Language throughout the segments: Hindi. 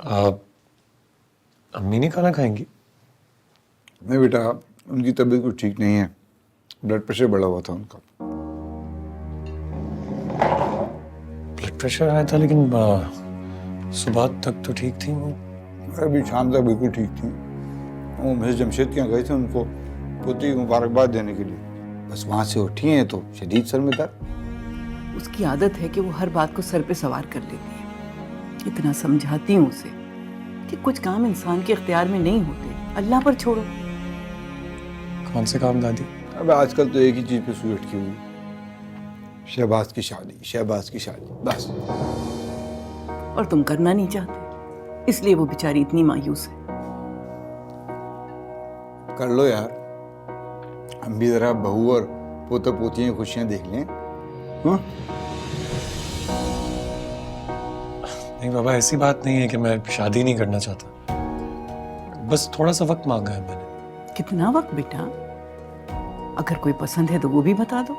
अम्मी नहीं खाना खाएंगी? नहीं बेटा, उनकी तबीयत कुछ ठीक नहीं है, ब्लड प्रेशर बढ़ा हुआ था उनका। ब्लड प्रेशर आया था, लेकिन सुबह तक तो ठीक थी वो। अभी शाम तक बिल्कुल ठीक थी। वो मिस जमशेद के यहाँ गए थे उनको पोती की मुबारकबाद देने के लिए, बस वहाँ से उठी हैं तो शदीद सर में दर्द। उसकी आदत है कि वो हर बात को सर पे सवार कर लेती है। इतना समझाती हूँ उसे कि कुछ काम इंसान के इख्तियार में नहीं होते, अल्लाह पर छोड़ो। कौन से काम दादी? अब आजकल तो एक ही चीज पे सुई अटकी हुई, शहबाज की शादी, शहबाज की शादी, बस। और तुम करना नहीं चाहते, इसलिए वो बेचारी इतनी मायूस है। कर लो यार, हम भी जरा बहू और पोता पोतियों की खुशियां देख लें। हाँ? नहीं बाबा, ऐसी बात नहीं है कि मैं शादी नहीं करना चाहता, बस थोड़ा सा वक्त मांगा है मैंने। कितना वक्त बेटा? अगर कोई पसंद है तो वो भी बता दो।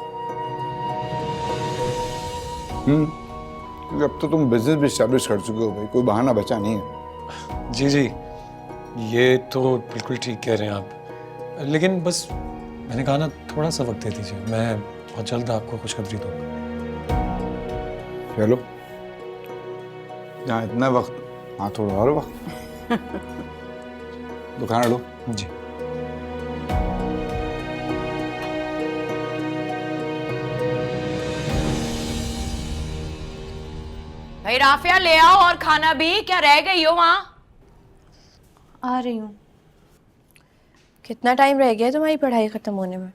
क्योंकि अब तो तुम बिजनेस भी एस्टैब्लिश कर चुके हो भाई, कोई बहाना बचा नहीं है। जी जी, ये तो बिल्कुल ठीक कह रहे हैं आप, लेकिन बस मैंने कहा ना, थोड़ा सा वक्त दे दीजिए, मैं बहुत जल्द आपको खुशखबरी दूंगा। चलो, यहाँ इतना वक्त, हाँ थोड़ा और वक्त। तो खाना लो। जी। भाई राफिया ले आओ और खाना भी। क्या रह गई हो वहां? आ रही हूँ। कितना टाइम रह गया है तुम्हारी पढ़ाई खत्म होने में?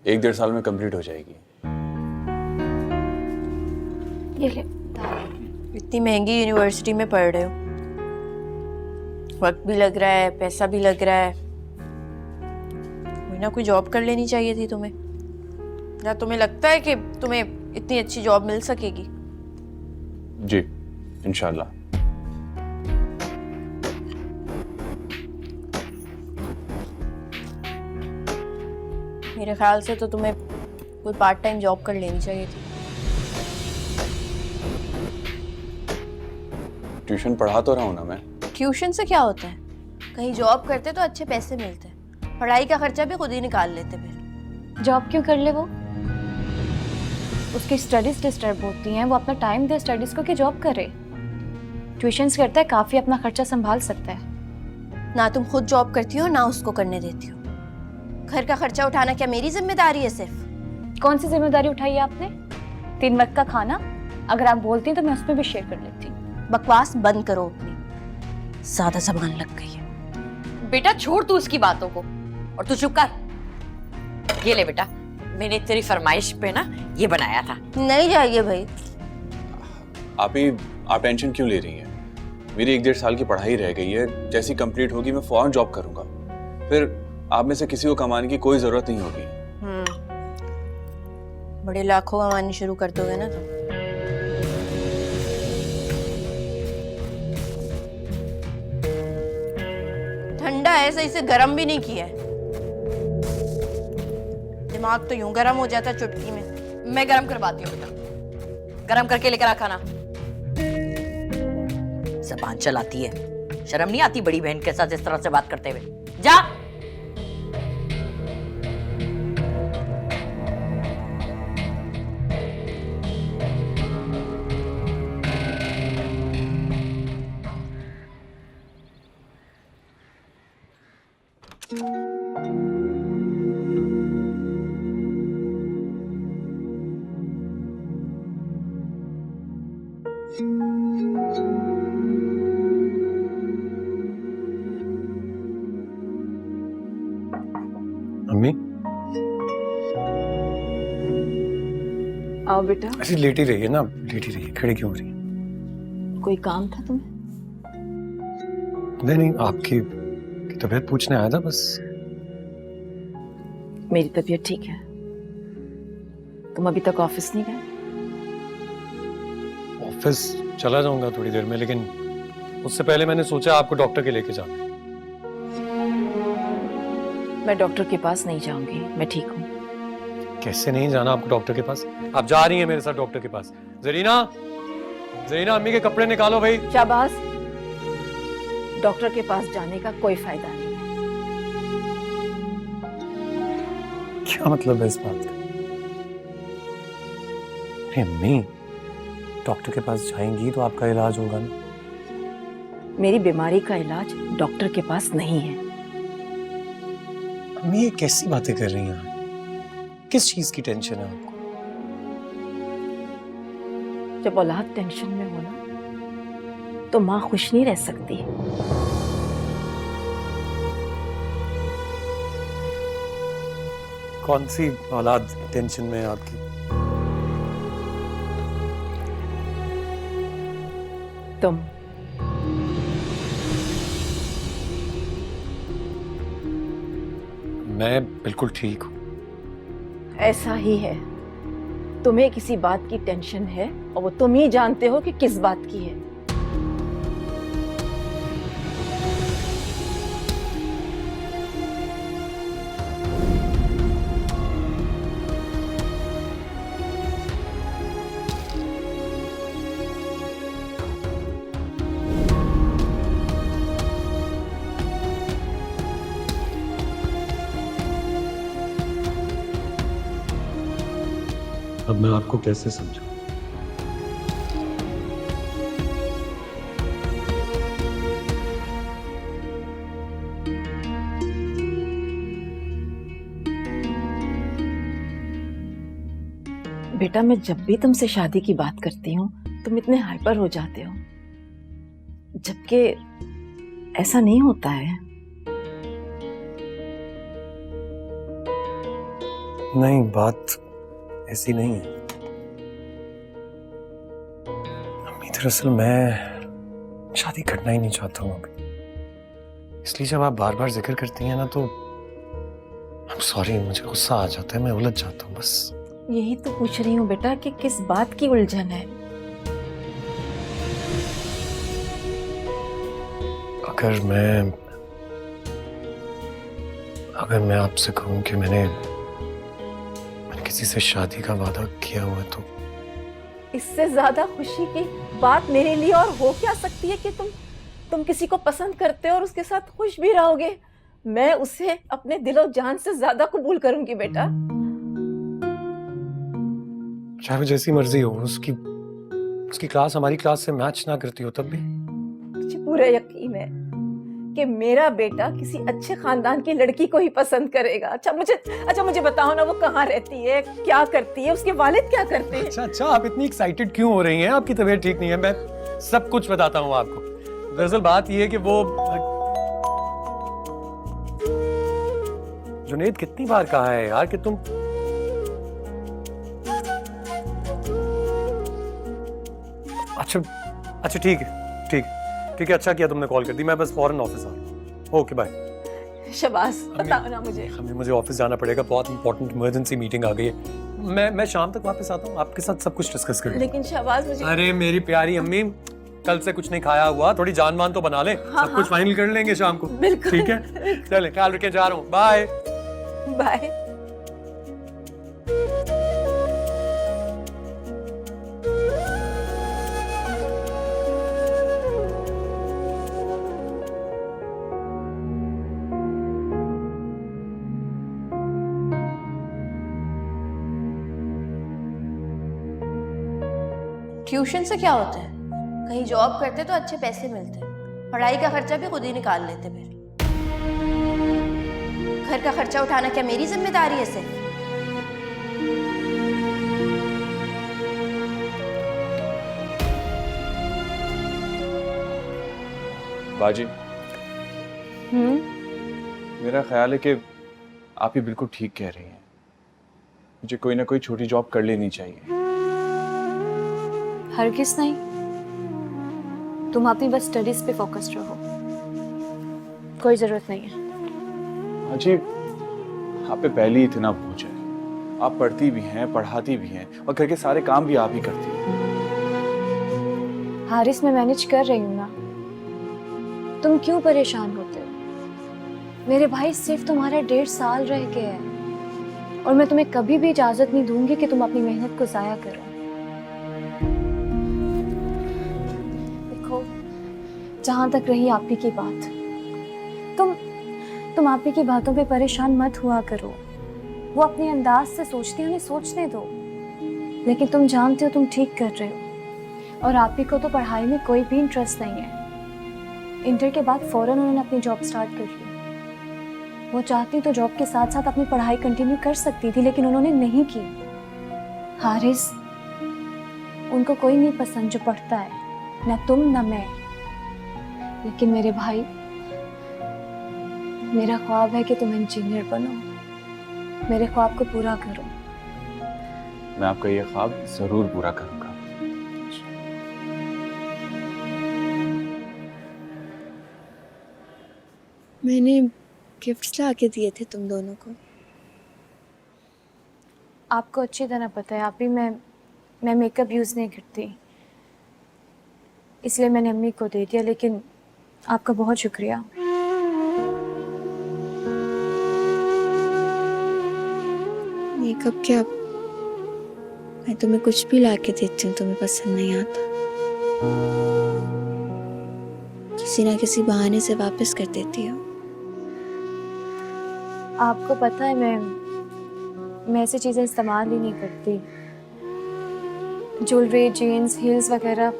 1-1.5 साल में कंप्लीट हो जाएगी। ये ले। इतनी महंगी यूनिवर्सिटी में पढ़ रहे हो, वक्त भी लग रहा है, पैसा भी लग रहा है। कोई ना कोई जॉब कर लेनी चाहिए थी तुम्हें। या तुम्हें लगता है कि तुम्हें इतनी अच्छी जॉब मिल सकेगी? जी, इंशाल्लाह। मेरे ख्याल से तो तुम्हें कोई पार्ट टाइम जॉब कर लेनी चाहिए थी। ट्यूशन पढ़ा तो रहा हूँ ना मैं। ट्यूशन से क्या होता है? कहीं जॉब करते तो अच्छे पैसे मिलते, पढ़ाई का खर्चा भी खुद ही निकाल लेते। फिर जॉब क्यों कर ले? वो उसकी स्टडीज डिस्टर्ब होती हैं, वो अपना टाइम दे स्टडीज को कि जॉब करे। ट्यूशन्स करता है, काफी अपना खर्चा संभाल सकता है। ना तुम खुद जॉब करती हो ना उसको करने देती हो। घर का खर्चा उठाना क्या मेरी जिम्मेदारी है सिर्फ? कौन सी जिम्मेदारी उठाई है आपने? 3 वक्त का खाना, अगर आप बोलती तो मैं उसमें भी शेयर कर लेती। बकवास बंद करो अपनी, ज्यादा जबान लग गई है। बेटा छोड़ तू उसकी बातों को और तू चुप कर। ये ले बेटा, मैंने तेरी फरमाइश पे ना ये बनाया था। नहीं चाहिए भाई। आप टेंशन क्यों ले रही हैं? मेरी 1-1.5 साल की पढ़ाई रह गई है, जैसी कंप्लीट होगी मैं फौरन जॉब करूंगा। फिर आप में से किसी को कमाने की कोई जरूरत नहीं होगी। बड़े लाखों कमानी शुरू कर दोगे ना तुम। ठंडा है, सही से गर्म भी नहीं किया है। दिमाग तो यूं गर्म हो जाता चुटकी में। मैं गरम करवाती हूँ बेटा, गरम करके लेकर आ खाना। जबान चलाती है, शर्म नहीं आती बड़ी बहन के साथ इस तरह से बात करते हुए? जा। अम्मी आओ बेटा। ऐसी लेटी रही है ना, लेटी रही है, खड़ी क्यों हो रही है? कोई काम था तुम्हें? नहीं, आपकी तबीयत पूछने आया था बस। मेरी तबीयत ठीक है। तुम अभी तक ऑफिस नहीं गए? ऑफिस चला जाऊंगा थोड़ी देर में, लेकिन उससे पहले मैंने सोचा आपको डॉक्टर के लेके जाना। मैं डॉक्टर के पास नहीं जाऊंगी, मैं ठीक हूँ। कैसे नहीं जाना आपको डॉक्टर के पास? आप जा रही हैं मेरे साथ डॉक्टर के पास। जरीना, ज़रीना अम्मी के कपड़े निकालो भाई। शाबाश, डॉक्टर के पास जाने का कोई फायदा नहीं है। क्या मतलब है इस बात का? अरे अम्मी, डॉक्टर के पास जाएंगी तो आपका इलाज होगा ना। मेरी बीमारी का इलाज डॉक्टर के पास नहीं है। अम्मी ये कैसी बातें कर रही हैं आप? किस चीज की टेंशन है आपको? जब औलाद टेंशन में हो ना, तो माँ खुश नहीं रह सकती। कौन सी औलाद टेंशन में है आपकी? तुम। मैं बिल्कुल ठीक हूँ। ऐसा ही है, तुम्हें किसी बात की टेंशन है और वो तुम ही जानते हो कि किस बात की है। अब मैं आपको कैसे समझाऊं? बेटा, मैं जब भी तुमसे शादी की बात करती हूँ तुम इतने हाइपर हो जाते हो, जबकि ऐसा नहीं होता है। नहीं, बात ऐसी नहीं है अम्मी। दरअसल मैं शादी करना ही नहीं चाहता हूँ अभी, इसलिए जब आप बार बार जिक्र करती हैं ना तो सॉरी, मुझे गुस्सा आ जाता है, मैं उलझ जाता हूँ बस। यही तो पूछ रही हूँ बेटा कि किस बात की उलझन है। अगर मैं आपसे कहूँ कि मैंने किसी से शादी का वादा किया हुआ तो इससे ज्यादा खुशी की बात मेरे लिए और हो क्या सकती है कि तुम किसी को पसंद करते हो और उसके साथ खुश भी रहोगे। मैं उसे अपने दिलो जान से ज्यादा कबूल करूंगी बेटा। चाहे वो जैसी मर्जी हो, उसकी क्लास हमारी क्लास से मैच ना करती हो तब भी। मुझे पूरा यकीन है कि मेरा बेटा किसी अच्छे खानदान की लड़की को ही पसंद करेगा। अच्छा मुझे बताओ ना, वो कहाँ रहती है, क्या करती है, उसके वालिद क्या करते हैं? अच्छा, आप इतनी एक्साइटेड क्यों हो रही हैं? आपकी तबीयत ठीक नहीं है, मैं सब कुछ बताता हूँ आपको। दरअसल बात ये है कि वो जुनेद कितनी बार कहा है यार कि तुम अच्छा ठीक है, अच्छा किया तुमने कॉल कर दी। मैं बस फौरन ऑफिस आ रहा हूँ। Okay bye. शबाश, बताओ ना मुझे ऑफिस जाना पड़ेगा, बहुत इंपॉर्टेंट इमरजेंसी मीटिंग आ गई है। मैं शाम तक वापस आता हूँ, आपके साथ सब कुछ डिस्कस करेंगे। लेकिन शबाश मुझे। अरे मेरी प्यारी अम्मी, कल से कुछ नहीं खाया हुआ, थोड़ी जान मान तो बना ले। सब कुछ फाइनल कर लेंगे शाम को। बिल्कुल। ठीक है, चले, ख्याल रखे, जा रहा हूँ। Bye bye. ट्यूशन से क्या होता है? कहीं जॉब करते तो अच्छे पैसे मिलते, पढ़ाई का खर्चा भी खुद ही निकाल लेते। फिर घर का खर्चा उठाना क्या मेरी जिम्मेदारी है सिर्फ? बाजी, मेरा ख्याल है कि आप ही बिल्कुल ठीक कह रही हैं। मुझे कोई ना कोई छोटी जॉब कर लेनी चाहिए। हरगिज़ नहीं, तुम अपनी बस स्टडीज पे फोकस्ड रहो, कोई जरूरत नहीं है। बाजी, आप पे पहले ही इतना बोझ है। आप पढ़ती भी हैं, पढ़ाती भी हैं और घर के सारे काम भी आप ही करती हैं। हारिस, मैं मैनेज कर रही हूँ ना, तुम क्यों परेशान होते हो? मेरे भाई सिर्फ तुम्हारा 1.5 साल रह गए हैं और मैं तुम्हें कभी भी इजाजत नहीं दूंगी कि तुम अपनी मेहनत को जाया करो। जहां तक रही आपी की बात, तुम आपी की बातों पे परेशान मत हुआ करो। वो अपने अंदाज से सोचती है, उन्हें सोचने दो। लेकिन तुम जानते हो तुम ठीक कर रहे हो। और आपी को तो पढ़ाई में कोई भी इंटरेस्ट नहीं है। इंटर के बाद फौरन उन्होंने अपनी जॉब स्टार्ट कर ली। वो चाहती तो जॉब के साथ साथ अपनी पढ़ाई कंटिन्यू कर सकती थी, लेकिन उन्होंने नहीं की। हारिस, उनको कोई नहीं पसंद जो पढ़ता है, न तुम न मैं। लेकिन मेरे भाई, मेरा ख्वाब है कि तुम इंजीनियर बनो। मेरे ख्वाब को पूरा करो। मैं आपका ये ख्वाब जरूर पूरा करूंगा। मैंने गिफ्ट्स ला के दिए थे तुम दोनों को। आपको अच्छी तरह पता है, आप भी मैं मेकअप यूज़ नहीं करती, इसलिए मैंने अम्मी को दे दिया। लेकिन आपका बहुत शुक्रिया। मेकअप क्या, मैं तुम्हें कुछ भी ला के देती हूँ, तुम्हें पसंद नहीं आता। किसी ना किसी बहाने से वापस कर देती हो। आपको पता है मैं ऐसी चीज़ें इस्तेमाल ही नहीं करती। ज्वेलरी, जीन्स, हील्स वगैरह।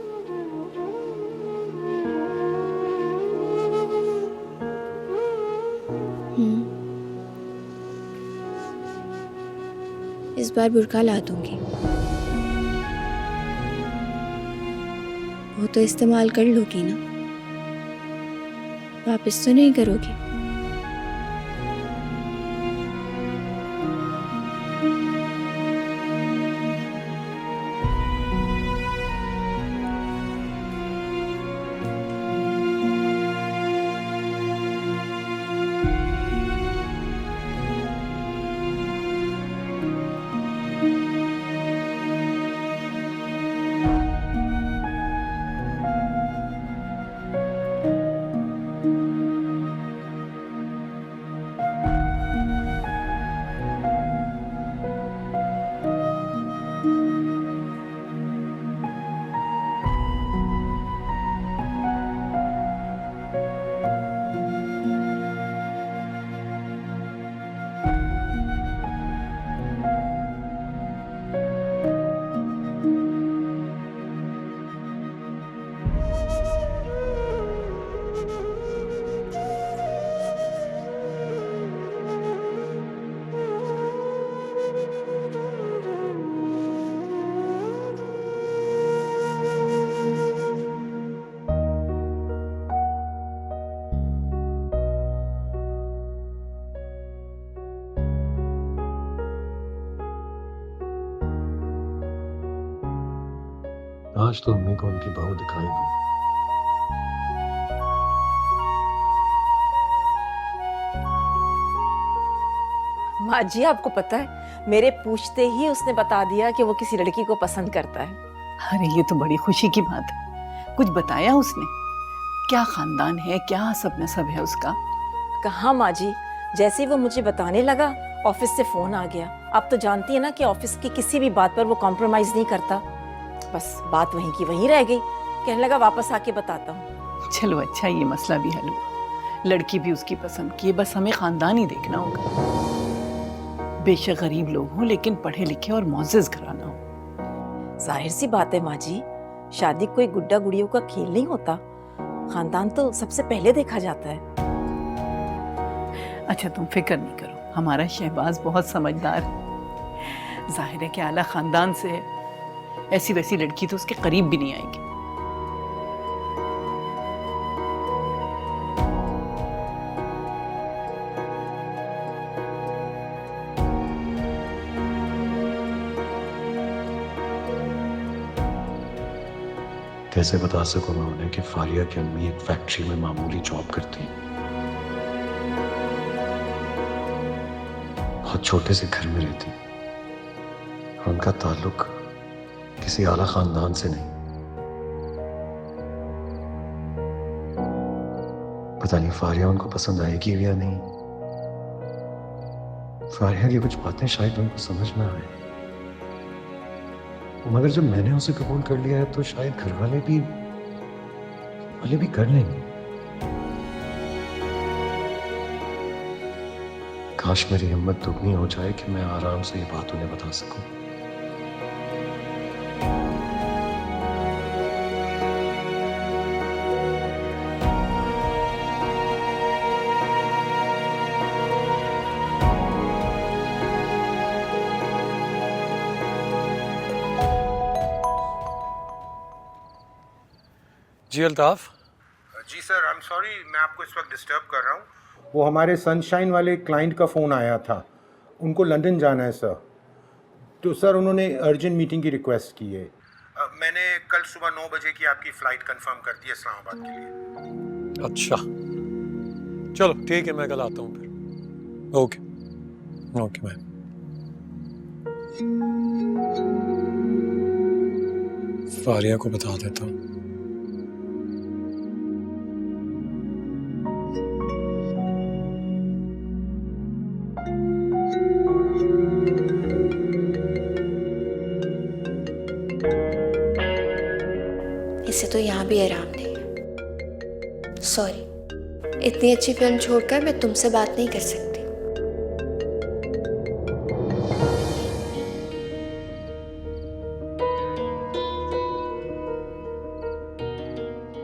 इस बार बुर्का ला दूंगी। वो तो इस्तेमाल कर लोगी ना, वापस तो नहीं करोगी। आज तो अम्मी को उनकी बहू दिखाई दूंगा। माँ जी, आपको पता है, मेरे पूछते ही उसने बता दिया कि वो किसी लड़की को पसंद करता है। अरे ये तो बड़ी खुशी की बात है। कुछ बताया उसने? क्या खानदान है, क्या सब नसब है उसका? कहाँ माँ जी, जैसे ही वो मुझे बताने लगा, ऑफिस से फोन आ गया। आप तो जानती है ना कि ऑफिस की किसी भी बात पर वो कॉम्प्रोमाइज नहीं करता। बस बात वहीं की वहीं रह गई। कहने लगा वापस आके बताता हूँ। चलो अच्छा, ये मसला भी हल हुआ। लड़की भी उसकी पसंद की है, बस हमें खानदान ही देखना होगा। बेशक गरीब लोग हों, लेकिन पढ़े लिखे और मोअज़्ज़ज़ घराना हो। जाहिर सी बात है माँ जी, शादी कोई गुड्डा गुड़ियों का खेल नहीं होता। खानदान तो सबसे पहले देखा जाता है। अच्छा तुम फिक्र नहीं करो, हमारा शहबाज बहुत समझदार है। जाहिर है कि आला खानदान से है, ऐसी वैसी लड़की तो उसके करीब भी नहीं आएगी। कैसे बता सकूं मैं उन्हें कि फारिया की अम्मी एक फैक्ट्री में मामूली जॉब करती है, बहुत छोटे से घर में रहती है और उनका ताल्लुक किसी आला खानदान से नहीं। पता नहीं फारिया उनको पसंद आएगी या नहीं। फारिया की कुछ बातें शायद उनको समझ ना आए, मगर जब मैंने उसे कबूल कर लिया है तो शायद घर वाले भी वाले भी कर लेंगे। काश मेरी हिम्मत दुगनी हो जाए कि मैं आराम से ये बात उन्हें बता सकूं। जी अल्ताफ। जी सर, आई एम सॉरी, मैं आपको इस वक्त डिस्टर्ब कर रहा हूँ। वो हमारे सनशाइन वाले क्लाइंट का फ़ोन आया था, उनको लंदन जाना है सर। तो सर उन्होंने अर्जेंट मीटिंग की रिक्वेस्ट की है। मैंने कल सुबह 9 बजे की आपकी फ़्लाइट कंफर्म कर दी है इस्लामाबाद के लिए। अच्छा चलो ठीक है, मैं कल आता हूँ फिर। Okay okay ma'am. फारिया को बता देता हूँ। इसे तो यहाँ भी आराम नहीं है। सॉरी, इतनी अच्छी फिल्म छोड़कर मैं तुमसे बात नहीं कर सकती।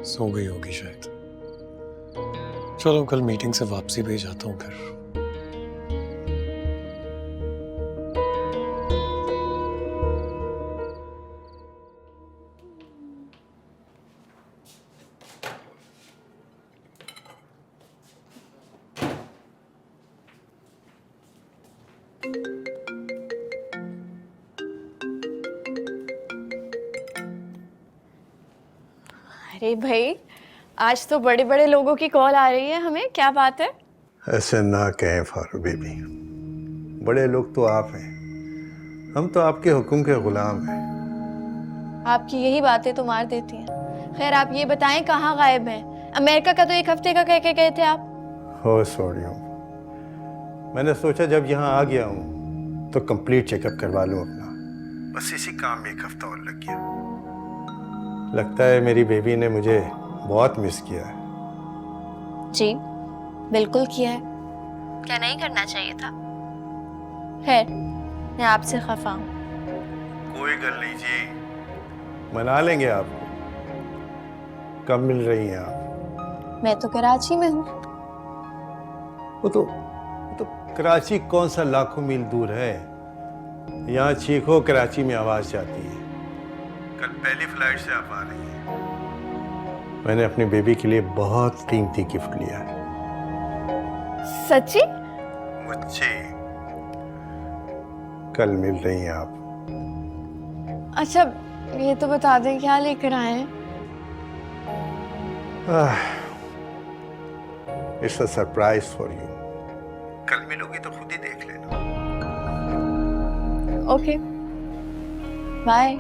सो गई होगी शायद। चलो कल मीटिंग से वापसी पे ही जाता हूँ फिर। अरे भाई, आज तो बड़े बड़े लोगों की कॉल आ रही है हमें, क्या बात है? ऐसे ना कहें फारू बेबी, बड़े लोग तो आप हैं, हम तो आपके हुक्म के गुलाम हैं। आपकी यही बातें तो मार देती हैं। खैर आप ये बताएं कहाँ गायब हैं? अमेरिका का तो 1 हफ्ते का कह के गए थे आप। हो सॉरी, मैंने सोचा जब यहाँ आ गया हूँ तो कंप्लीट चेकअप करवा लूँ अपना। बस इसी काम में 1 हफ्ता और लग गया। लगता है मेरी बेबी ने मुझे बहुत मिस किया है। जी बिल्कुल किया है, क्या नहीं करना चाहिए था? खैर मैं आपसे खफा हूँ। कोई गल नहीं जी, मना लेंगे आपको। कब मिल रही हैं आप? मैं तो कराची में हूँ। वो तो कराची कौन सा लाखों मील दूर है। यहाँ चीखो कराची में आवाज जाती है। कल पहली फ्लाइट से आप आ रही हैं। मैंने अपनी बेबी के लिए बहुत कीमती गिफ्ट लिया है। सच्ची? मुझे कल मिल रही हैं आप। अच्छा ये तो बता दें क्या लेकर आए हैं? It's a surprise for you. कल मिलोगी तो खुद ही देख लेना। Okay bye.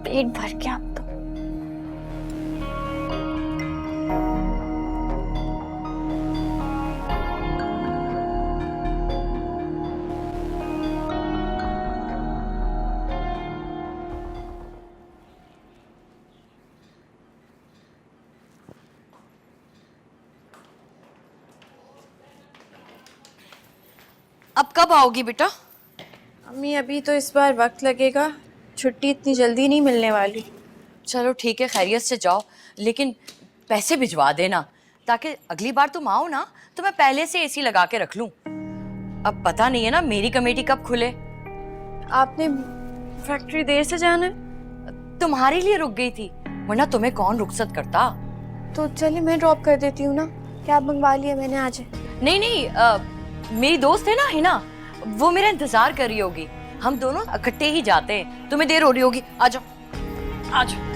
पेट भर के आप तो। अब कब आओगी बेटा? अम्मी अभी तो इस बार वक्त लगेगा, छुट्टी इतनी जल्दी नहीं मिलने वाली। चलो ठीक है, खैरियत से जाओ, लेकिन पैसे भिजवा देना ताकि अगली बार तुम आओ ना तो मैं पहले से एसी लगा के रख लूं। अब पता नहीं है ना मेरी कमेटी कब खुले। आपने फैक्ट्री देर से जाना है? तुम्हारे लिए रुक गई थी, वरना तुम्हें कौन रुखसत करता। तो चलिए मैं ड्रॉप कर देती हूँ ना, कैब मंगवा लिया मैंने आज। नहीं नहीं, मेरी दोस्त है ना हिना, वो मेरा इंतजार कर रही होगी। हम दोनों इकट्ठे ही जाते हैं। तुम्हें देर हो रही होगी, आ जाओ आ जाओ।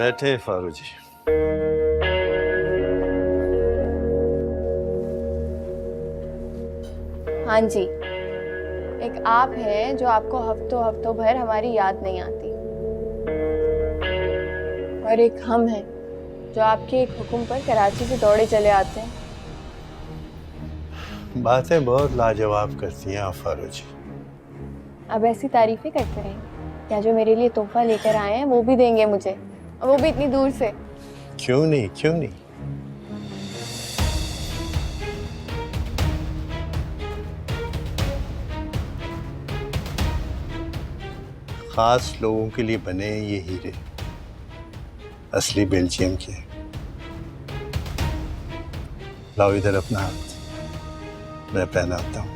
बैठे फारूक जी। हाँ जी, एक आप हैं जो आपको हफ्तों हफ्तों भर हमारी याद नहीं आती, और एक हम हैं जो आपके एक हुक्म पर कराची से दौड़े चले आते हैं। बातें बहुत लाजवाब करती हैं आप फारूक जी। अब ऐसी तारीफें करते रहें, क्या जो मेरे लिए तोहफा लेकर आए हैं वो भी देंगे मुझे, और वो भी इतनी दूर से। क्यों नहीं, क्यों नहीं। खास लोगों के लिए बने हैं ये हीरे, असली बेल्जियम के। लाओ इधर अपना हाथ, मैं पहनाता हूँ।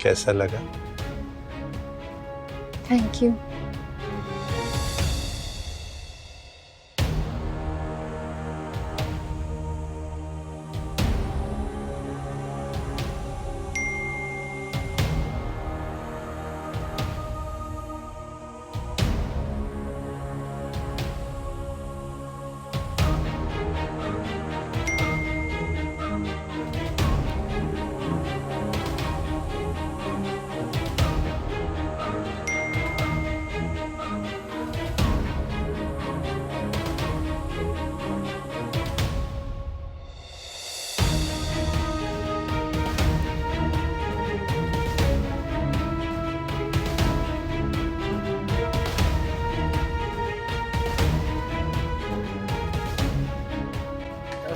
कैसा लगा? Thank you.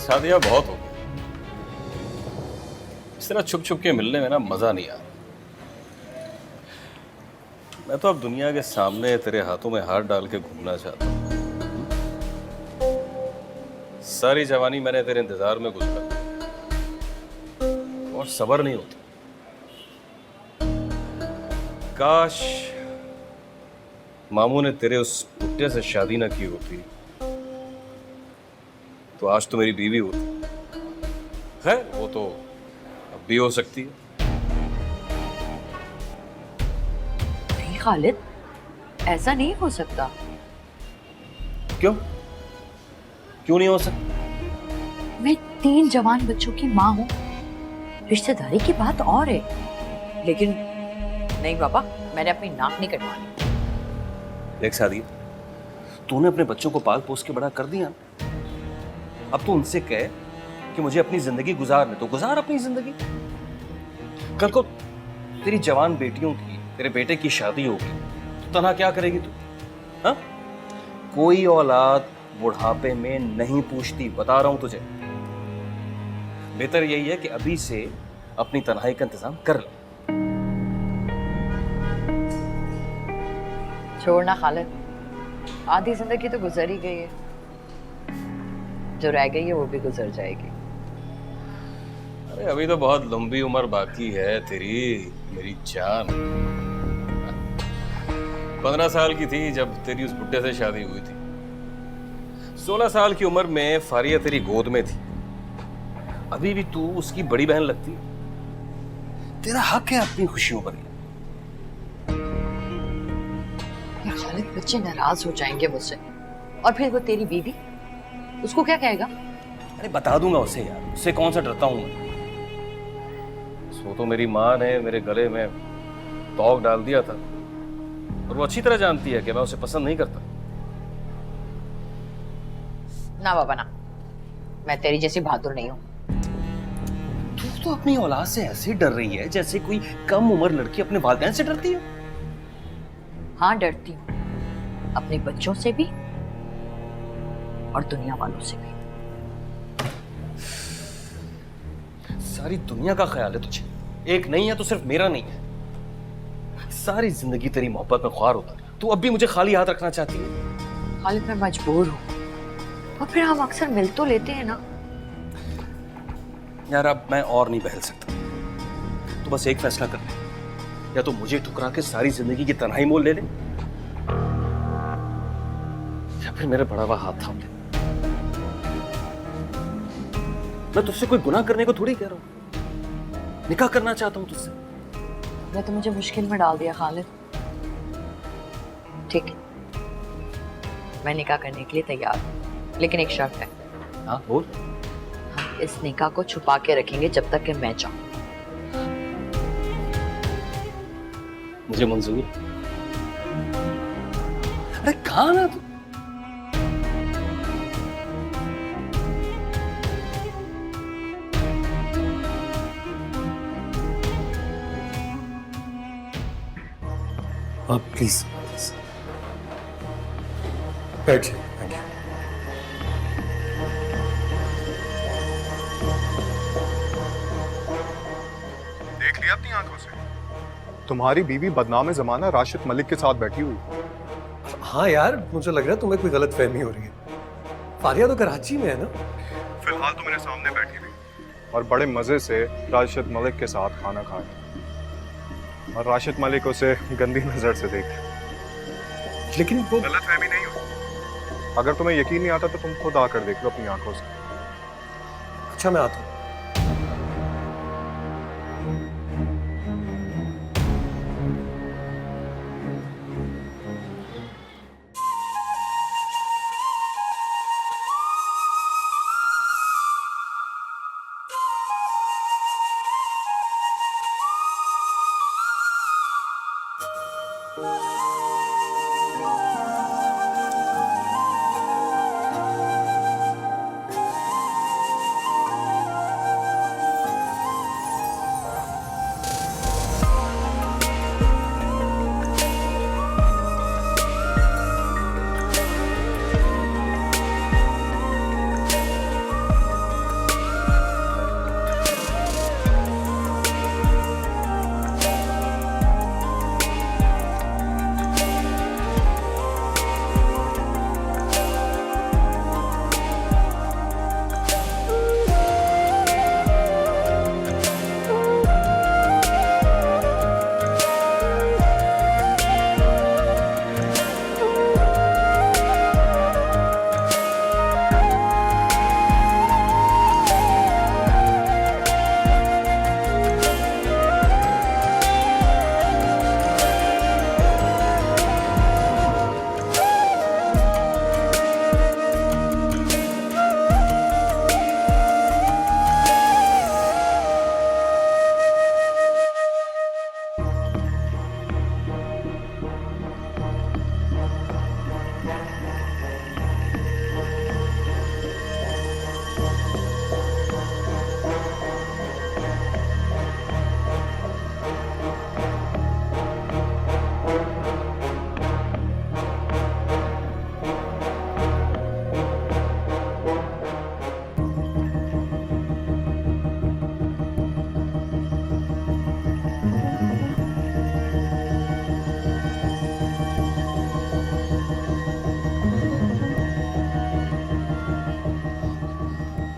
शादियां बहुत हो गई, इस तरह छुप छुप के मिलने में ना मजा नहीं आ रहा। मैं तो अब दुनिया के सामने तेरे हाथों में हाथ डाल के घूमना चाहता हूँ। सारी जवानी मैंने तेरे इंतजार में गुजारा और सब्र नहीं होता। काश मामू ने तेरे उस पुट्टे से शादी ना की होती तो आज तो मेरी बीवी होती। खैर वो तो अब भी हो सकती है। नहीं खालिद, ऐसा नहीं हो सकता। क्यों क्यों नहीं हो सकता? मैं 3 जवान बच्चों की माँ हूँ, रिश्तेदारी की बात और है, लेकिन नहीं पापा, मैंने अपनी नाक नहीं कटवानी। देख शादी, तूने अपने बच्चों को पाल पोस के बड़ा कर दिया, अब तू उनसे कह कि मुझे अपनी जिंदगी गुजारने तो गुजार अपनी जिंदगी। कल को तेरी जवान बेटियों की, तेरे बेटे की शादी होगी तो तन्हा क्या करेगी तू? हाँ, कोई औलाद बुढ़ापे में नहीं पूछती, बता रहा हूं तुझे। बेहतर यही है कि अभी से अपनी तन्हाई का इंतजाम कर ले। छोड़ना खालिद, आधी जिंदगी तो गुजर ही गई है, जो रह गई है वो भी गुजर जाएगी। अरे अभी तो बहुत लंबी उम्र बाकी है तेरी मेरी जान। 15 साल की थी जब तेरी उस बुड्ढे से शादी हुई थी। 16 साल की उम्र में फारिया तेरी गोद में थी, अभी भी तू उसकी बड़ी बहन लगती। तेरा हक है अपनी खुशियों पर। खालिद, बच्चे नाराज हो जाएंगे मुझसे, और फिर वो तेरी बीवी, उसको क्या कहेगा? अरे बता दूंगा उसे यार, उससे कौन सा डरता हूं मैं। वो तो मेरी माँ ने मेरे गले में तौक डाल दिया था, और वो अच्छी तरह जानती है कि मैं उसे पसंद नहीं करता। ना बाबा ना, मैं तेरी जैसी बहादुर नहीं हूँ। तू तो अपनी औलाद से ऐसे डर रही है जैसे कोई कम उम्र लड़की अपने वालिदैन से डरती है। हाँ डरती हूँ, अपने बच्चों से भी और दुनिया वालों से भी। सारी दुनिया का ख्याल है तुझे, एक नहीं है तो सिर्फ मेरा नहीं है। सारी जिंदगी तेरी मोहब्बत में ख्वार होता, तू अब भी मुझे खाली हाथ रखना चाहती है। खालिद, मैं मजबूर हूँ, और फिर हम अक्सर मिल तो लेते हैं ना। यार अब मैं और नहीं बहल सकता, तो बस एक फैसला कर ले, या तो मुझे ठुकरा के सारी जिंदगी की तन्हाई मोल ले ले, या फिर मेरे बड़ा हुआ हाथ थाम ले। मैं तुझसे कोई गुनाह करने को थोड़ी कह रहा हूं, निकाह करना चाहता हूँ तुझसे। मैं तो मुझे मुश्किल में डाल दिया खालिद। ठीक है, मैं निकाह करने के लिए तैयार हूँ, लेकिन एक शर्त है। हाँ बोल। हम इस निकाह को छुपा के रखेंगे जब तक कि मैं चाहूँ। मुझे मंजूर। अरे कहाँ ना तू? आप प्लीज बैठिए। Thank you. देख लिया अपनी आंखों से, तुम्हारी बीवी बदनाम जमाना राशिद मलिक के साथ बैठी हुई। हाँ यार, मुझे लग रहा है तुम्हें कोई गलत फहमी हो रही है। फारिया तो कराची में है ना? फिलहाल तो मेरे सामने बैठी हुई और बड़े मजे से राशिद मलिक के साथ खाना खाया, और राशिद मलिक उसे गंदी नजर से देख। लेकिन वो गलत फहमी नहीं हुई। अगर तुम्हें यकीन नहीं आता तो तुम खुद आकर देख लो अपनी आंखों से। अच्छा, मैं आता हूँ।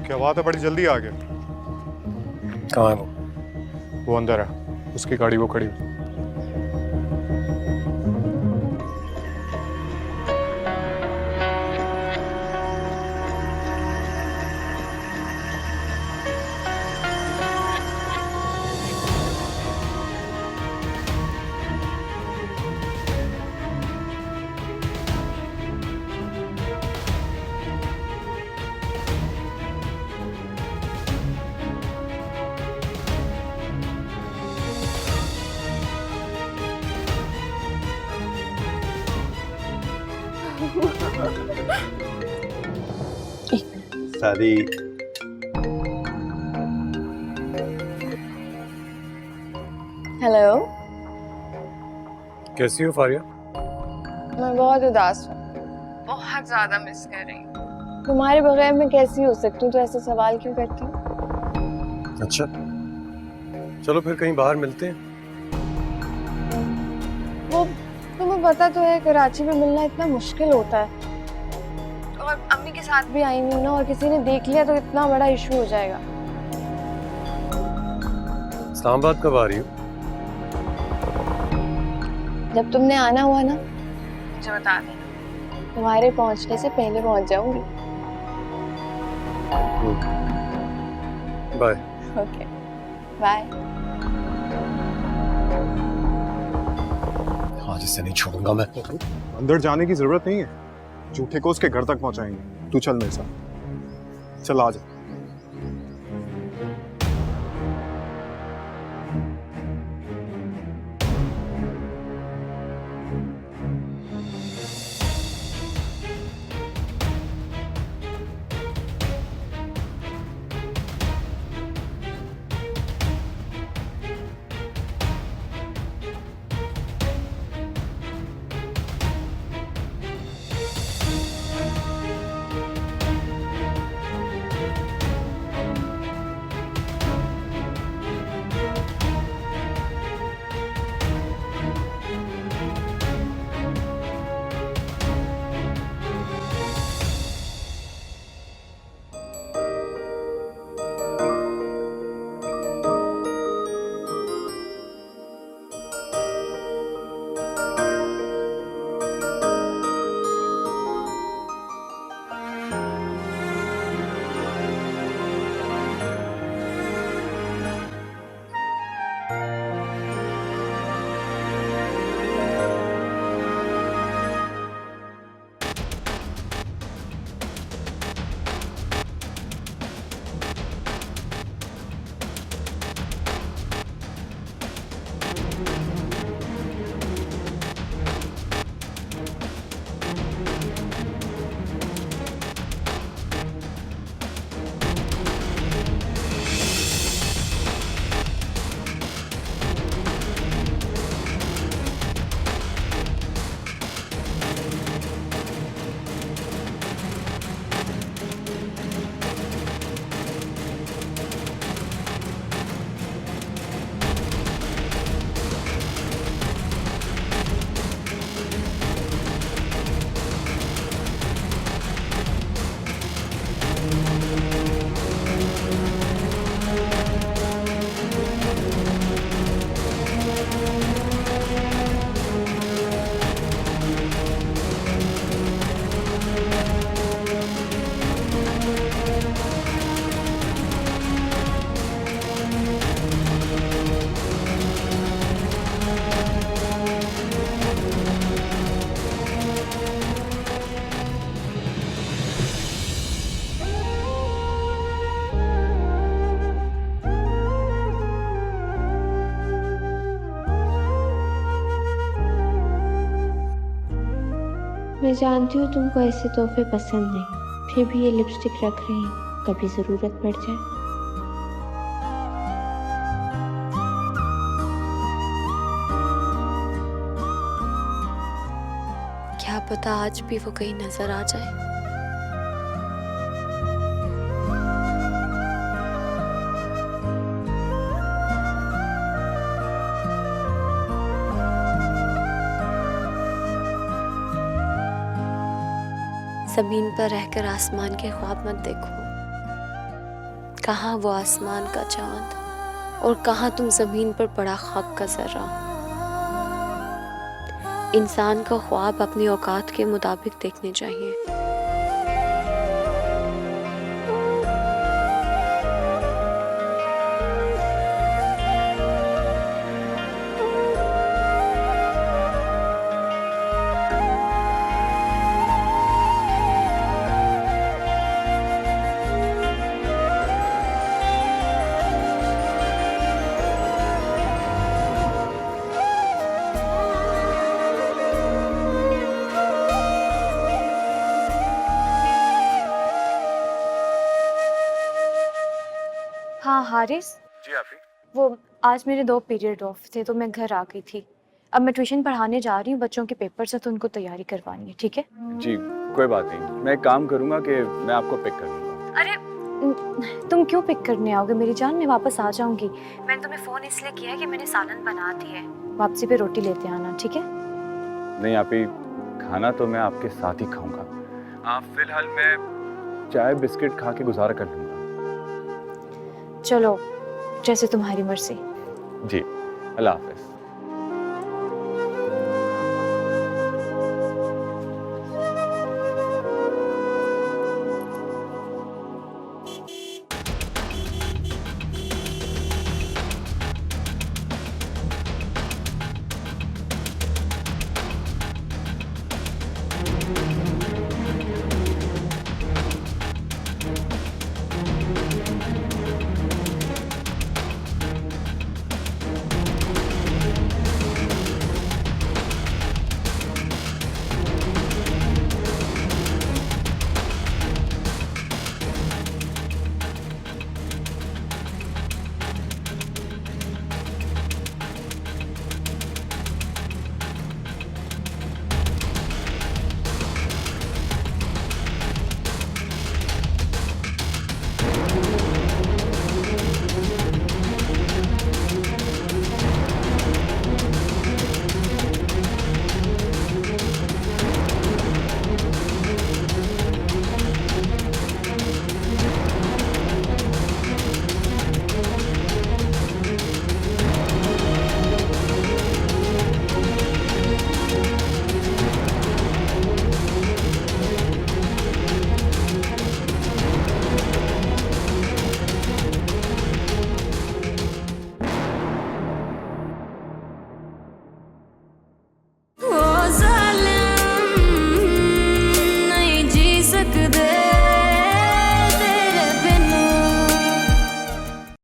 क्या बात है, बड़ी जल्दी आ गए। कहाँ है वो अंदर है, उसकी गाड़ी वो खड़ी हुई। शादी हेलो। कैसी हो फारिया? मैं बहुत उदास हूँ, बहुत ज्यादा मिस कर रही हूँ। तुम्हारे बगैर मैं कैसी हो सकती हूँ? तो ऐसे सवाल क्यों करती हूँ? अच्छा, चलो फिर कहीं बाहर मिलते हैं। वो तुम्हें पता तो है कराची में मिलना इतना मुश्किल होता है, और अम्मी के साथ भी आई नहीं ना, और किसी ने देख लिया तो इतना बड़ा इशू हो जाएगा। इस्लामाबाद कब आ रही हो? जब तुमने आना हुआ ना मुझे बता देना, तुम्हारे पहुंचने से पहले पहुंच जाऊंगी। बाय। Okay bye. आज इससे नहीं छोड़ूंगा मैं। अंदर जाने की जरूरत नहीं है, झूठे को उसके घर तक पहुंचाएंगे। तू चल मेरे साथ, चल आ जा। मैं जानती हूँ तुमको ऐसे तोहफे पसंद नहीं, फिर भी ये लिपस्टिक रख रही हूँ, कभी ज़रूरत पड़ जाए। क्या पता आज भी वो कहीं नजर आ जाए। ज़मीन पर रहकर आसमान के ख्वाब मत देखो। कहाँ वो आसमान का चांद और कहाँ तुम ज़मीन पर पड़ा खाक का ज़र्रा। इंसान को ख्वाब अपनी औकात के मुताबिक देखने चाहिए। हाँ हारिस, जी आपी। वो आज मेरे 2 पीरियड ऑफ थे तो मैं घर आ गई थी। अब मैं ट्यूशन पढ़ाने जा रही हूँ, बच्चों के पेपर्स हैं तो उनको तैयारी करवानी है, ठीक है? जी कोई बात नहीं, मैं एक काम करूंगा कि मैं आपको पिक कर लूंगा। अरे तुम क्यों पिक करने आओगे मेरी जान? मैं वापस आ जाऊंगी। मैंने तुम्हें फ़ोन इसलिए किया है कि मैंने सालन बना दी है, वापसी पे रोटी लेते आना, ठीक है? नहीं आपी, खाना तो मैं आपके साथ ही खाऊंगा। आप फिलहाल मैं चाय बिस्किट खा के गुजारा कर लूंगा। चलो, जैसे तुम्हारी मर्जी। जी, अल्लाह हाफिज।